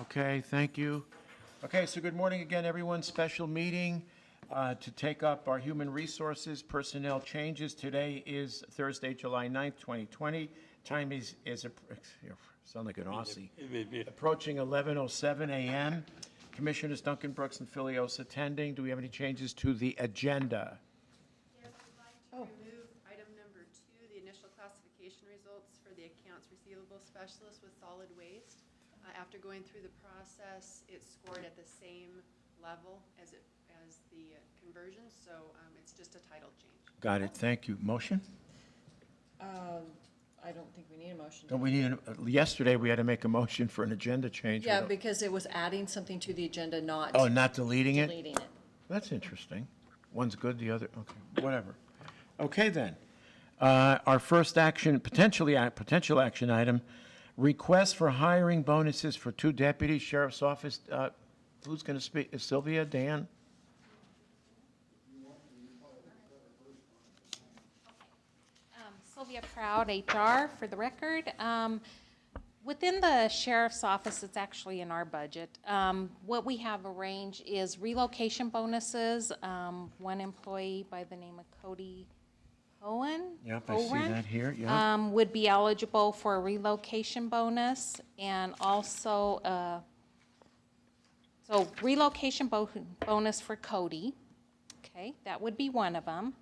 Okay, thank you. Okay, so good morning again, everyone. Special meeting to take up our human resources personnel changes. Today is Thursday, July 9th, 2020. Time is sound like an Aussie. Approaching 11:07 a.m. Commissioners Duncan, Brooks, and Filios attending. Do we have any changes to the agenda? Yes, we'd like to remove item number 2, the initial classification results for the accounts receivable specialist with solid waste. After going through the process, it's scored at the same level as the conversion, so it's just a title change. Got it, thank you. Motion? I don't think we need a motion. Don't we need, yesterday we had to make a motion for an agenda change. Yeah, because it was adding something to the agenda, not Oh, not deleting it? deleting it. That's interesting. One's good, the other, okay, whatever. Okay, then. Our first action, potential action item, request for hiring bonuses for 2 deputies, sheriff's office. Who's going to speak? Is Sylvia, Dan? Sylvia Proud, HR, for the record. Within the sheriff's office, it's actually in our budget. What we have arranged is relocation bonuses. One employee by the name of Cody Cohen. Yep, I see that here, yeah. Would be eligible for a relocation bonus, and also, so relocation bonus for Cody. Okay, that would be one of them.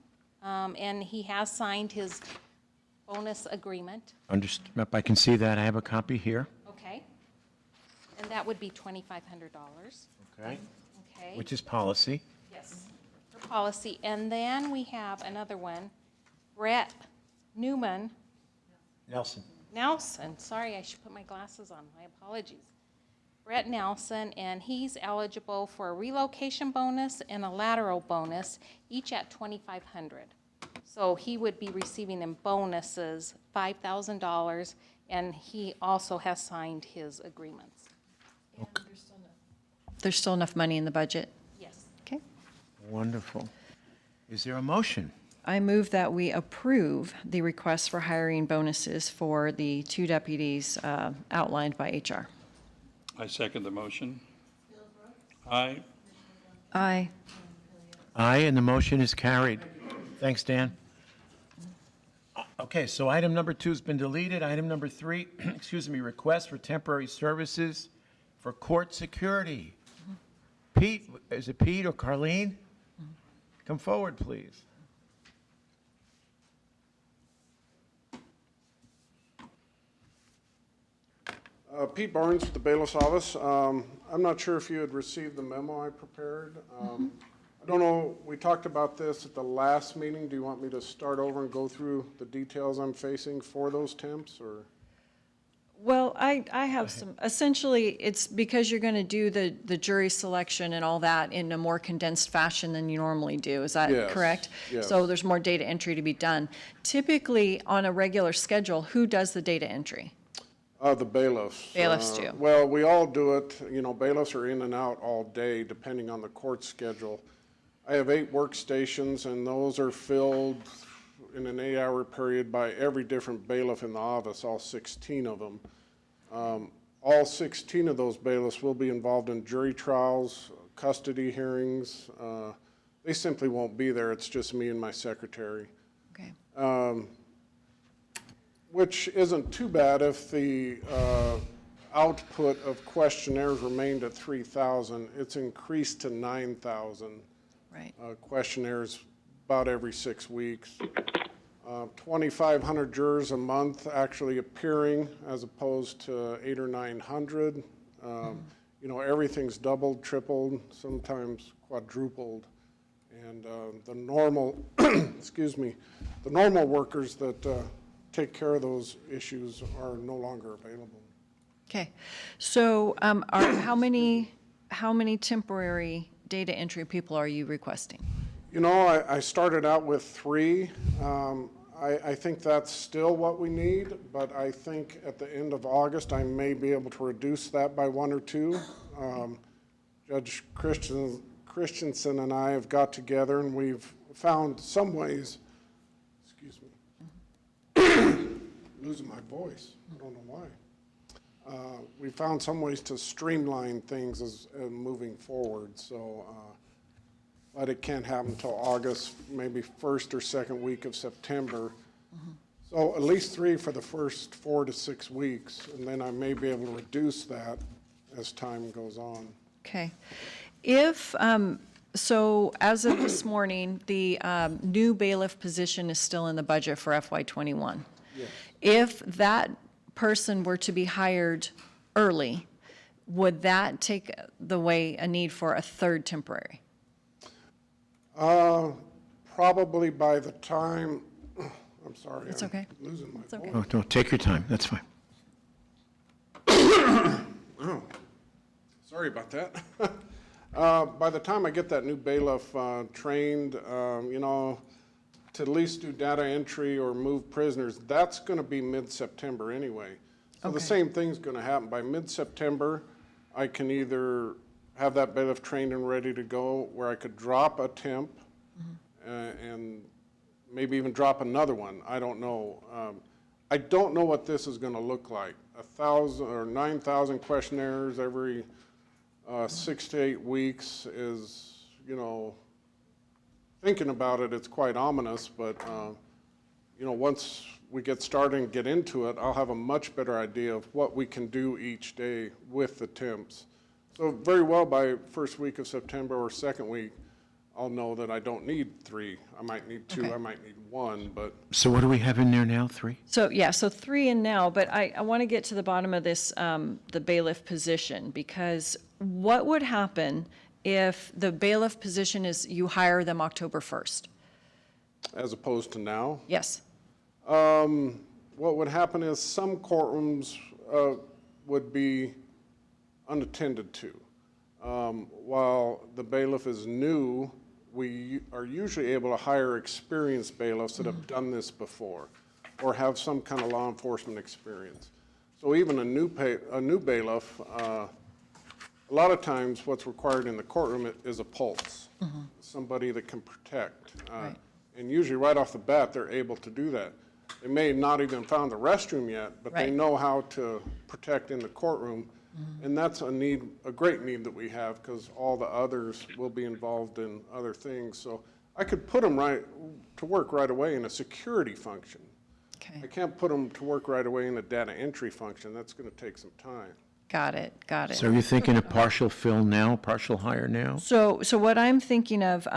And he has signed his bonus agreement. Understood. I can see that. I have a copy here. Okay. And that would be $2,500. Okay. Okay. Which is policy. Yes, for policy. And then we have another one, Brett Nelson, sorry, I should put my glasses on, my apologies. Brett Nelson, and he's eligible for a relocation bonus and a lateral bonus, each at $2,500. So he would be receiving in bonuses $5,000, and he also has signed his agreements. Okay. There's still enough money in the budget. Yes. Okay. Wonderful. Is there a motion? I move that we approve the request for hiring bonuses for the 2 deputies outlined by HR. I second the motion. Aye. Aye. Aye, and the motion is carried. Thanks, Dan. Okay, so item number 2 has been deleted. Item number 3, excuse me, request for temporary services for court security. Pete, is it Pete or Carlene? Come forward, please. Pete Barnes with the bailiff's office. I'm not sure if you had received the memo I prepared. I don't know, we talked about this at the last meeting. Do you want me to start over and go through the details I'm facing for those temps, or? Well, I have some, essentially, it's because you're going to do the jury selection and all that in a more condensed fashion than you normally do. Is that Yes, correct? yes. So there's more data entry to be done. Typically, on a regular schedule, who does the data entry? The bailiffs. Bailiffs do. Well, we all do it. You know, bailiffs are in and out all day, depending on the court schedule. I have 8 workstations, and those are filled in an 8-hour period by every different bailiff in the office, all 16 of them. All 16 of those bailiffs will be involved in jury trials, custody hearings. They simply won't be there. It's just me and my secretary. Okay. Which isn't too bad if the output of questionnaires remained at 3,000. It's increased to 9,000 Right. questionnaires about every 6 weeks. 2,500 jurors a month actually appearing as opposed to 800 or 900. You know, everything's doubled, tripled, sometimes quadrupled. And the normal, excuse me, the normal workers that take care of those issues are no longer available. Okay. So how many temporary data entry people are you requesting? You know, I started out with 3. I think that's still what we need, but I think at the end of August, I may be able to reduce that by 1 or 2. Judge Christensen and I have got together, and we've found some ways, excuse me, losing my voice, I don't know We found some ways to streamline things as moving forward, so, but it can't happen until August, maybe first or second week of September. So at least 3 for the first 4 to 6 weeks, and then I may be able to reduce that as time goes on. Okay. If, so as of this morning, the new bailiff position is still in the budget for FY '21. Yes. If that person were to be hired early, would that take away a need for a third temporary? Probably by the time, I'm sorry. It's I'm okay. losing my It's okay. voice. Oh, no, take your time, that's fine. Sorry about that. By the time I get that new bailiff trained, you know, to at least do data entry or move prisoners, that's going to be mid-September anyway. So the Okay. same thing's going to happen. By mid-September, I can either have that bailiff trained and ready to go, where I could drop a temp and maybe even drop another one. I don't know. I don't know what this is going to look like. 1,000 or 9,000 questionnaires every 6 to 8 weeks is, you know, thinking about it, it's quite ominous, but, you know, once we get started and get into it, I'll have a much better idea of what we can do each day with the temps. So very well by first week of September or second week, I'll know that I don't need 3. I might need 2, Okay. I might need 1, but So what do we have in there now, 3? So, yeah, so 3 in now, but I want to get to the bottom of this, the bailiff position, because what would happen if the bailiff position is, you hire them October 1st? as opposed to now. Yes. What would happen is some courtrooms would be unattended to. While the bailiff is new, we are usually able to hire experienced bailiffs that have done this before or have some kind of law enforcement experience. So even a new bailiff, a lot of times what's required in the courtroom is a pulse, somebody that can protect. Right. And usually right off the bat, they're able to do that. They may not even found the restroom yet, but they Right. know how to protect in the courtroom. And that's a need, a great need that we have, because all the others will be involved in other things. So I could put them right to work right away in a security function. I Okay, can't put them to work right away in a data entry function. That's going to take some time. got it, got it. So you're thinking a partial fill now, partial hire now? So what I'm thinking of,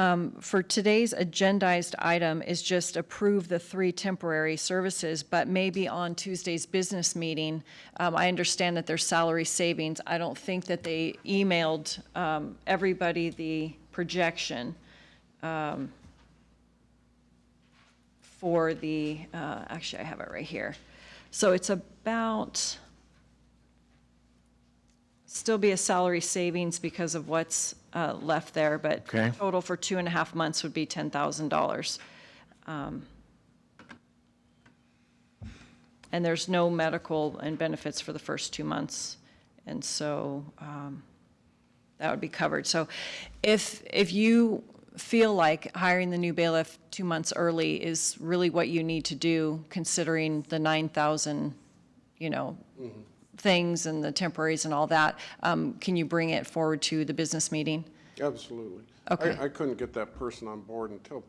for today's agendized item is just approve the 3 temporary services, but maybe on Tuesday's business meeting, I understand that there's salary savings. I don't think that they emailed everybody the projection for the, actually, I have it right here. So it's about, still be a salary savings because of what's left there, but Okay. total for 2.5 months would be $10,000. And there's no medical and benefits for the first 2 months, and so that would be covered. So if you feel like hiring the new bailiff 2 months early is really what you need to do, considering the 9,000, you know, things and the temporaries and all that, can you bring it forward to the business meeting? Absolutely. Okay. I couldn't get that person on board until,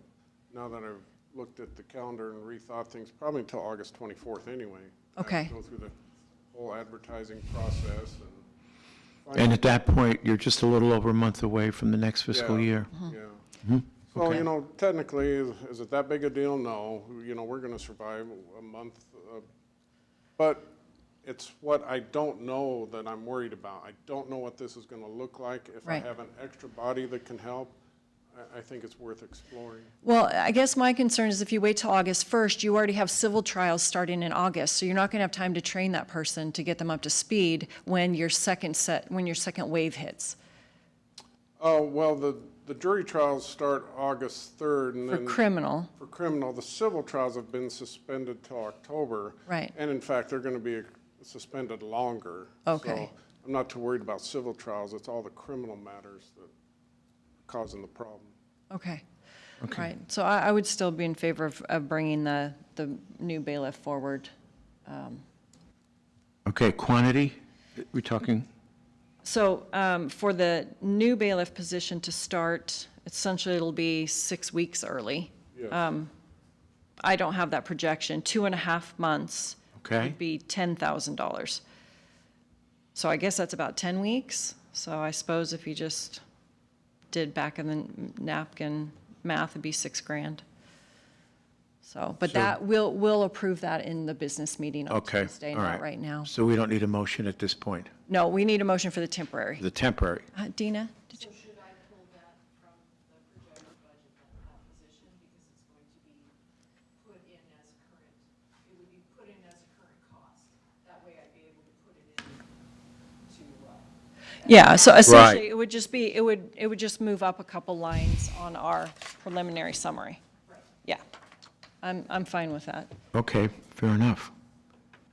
now that I've looked at the calendar and rethought things, probably until August 24th anyway. I have to Okay. go through the whole advertising process and. And at that point, you're just a little over a month away from the next fiscal Yeah, year. Yeah. So, Okay. you know, technically, is it that big a deal? No. You know, we're going to survive a month. But it's what I don't know that I'm worried about. I don't know what this is going to look like. If I Right. have an extra body that can help, I think it's worth exploring. Well, I guess my concern is if you wait till August 1st, you already have civil trials starting in August, so you're not going to have time to train that person to get them up to speed when your second wave hits. Oh, well, the jury trials start August 3rd, and For then. criminal, For criminal, the civil trials have been suspended till October. Right. And in fact, they're going to be suspended longer. Okay. So I'm not too worried about civil trials. It's all the criminal matters that are causing the problem. okay. Right, so I would still be in favor of bringing the new bailiff forward. Okay, quantity? We're talking, So for the new bailiff position to start, essentially it'll be 6 weeks early. Yes. I don't have that projection. 2.5 months Okay. would be $10,000. So I guess that's about 10 weeks. So I suppose if you just did back in the napkin math, it'd be $6,000. So, but So- that, we'll approve that in the business meeting on okay, Tuesday, all not right. right now. So we don't need a motion at this point, No, we need a motion for the temporary. the temporary. Dina? Did you? So should I pull that from the projected budget, that position, because it's going to be put in as current, it would be put in as a current cost? That way I'd be able to put it in to, Yeah, so essentially, it would just be, it would just move up a couple lines on our preliminary summary. Yeah, I'm fine with that. Okay, fair enough.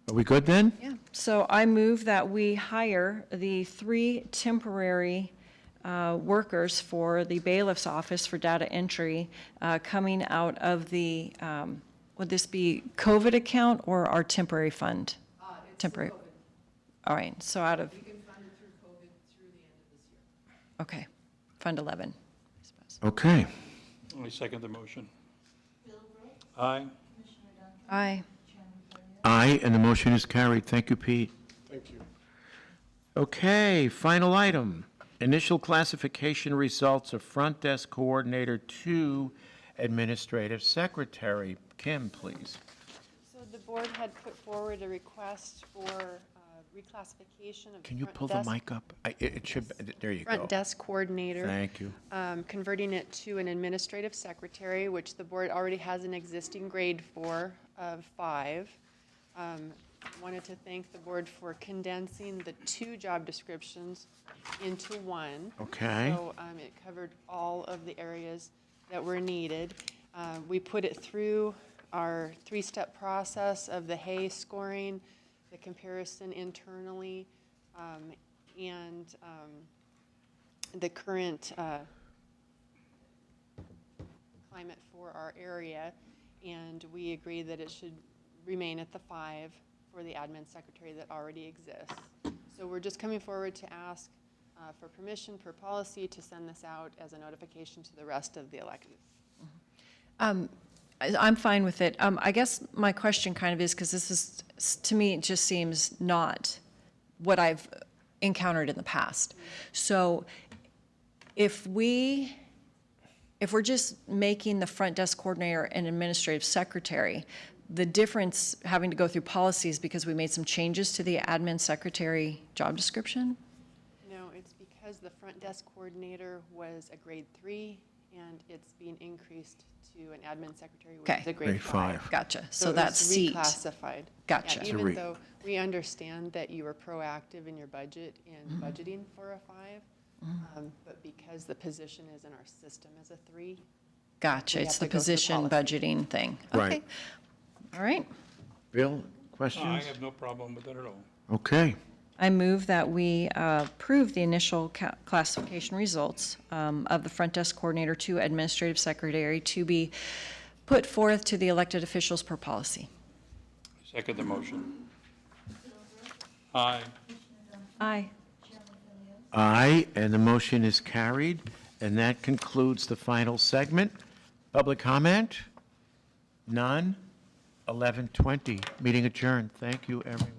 Are we good then? Yeah, so I move that we hire the 3 temporary workers for the bailiff's office for data entry, coming out of the, would this be COVID account or our temporary fund? Temporary. All right, so out of. we can fund it through COVID through the end of this year. Okay, Fund 11, I suppose. Okay. I second the motion. Aye. Aye. Aye, and the motion is carried. Thank you, Pete. Thank you. Okay, final item. Initial classification results of front desk coordinator to administrative secretary. Kim, please. So the board had put forward a request for reclassification of. Can you front pull the desk- mic up? It should, there you go. Front desk coordinator. Thank you. Converting it to an administrative secretary, which the board already has an existing grade for of 5. Wanted to thank the board for condensing the 2 job descriptions into 1. Okay. So it covered all of the areas that were needed. We put it through our 3-step process of the Hay scoring, the comparison internally, and the current climate for our area, and we agree that it should remain at the 5 for the admin secretary that already exists. So we're just coming forward to ask for permission per policy to send this out as a notification to the rest of the elected. I'm fine with it. I guess my question kind of is, because this is, to me, it just seems not what I've encountered in the past. So if we're just making the front desk coordinator an administrative secretary, the difference having to go through policies because we made some changes to the admin secretary job description? No, it's because the front desk coordinator was a grade 3, and it's being increased to an admin secretary, which Okay. is a Grade grade 5. 5. Gotcha. So it was that seat. reclassified. Gotcha. Yeah, It's a even though we understand that you were proactive in your budget and budgeting for a 5, but because the position is in our system as a 3, Gotcha. we It's have the to go through position policy. budgeting thing. Right. Okay. All right. Bill, I questions? have no problem with that at all. Okay. I move that we approve the initial classification results of the front desk coordinator to administrative secretary to be put forth to the elected officials per policy. Second the motion. Aye. Aye. Aye, and the motion is carried, and that concludes the final segment. Public comment? None? 11:20, meeting adjourned. Thank you, everyone.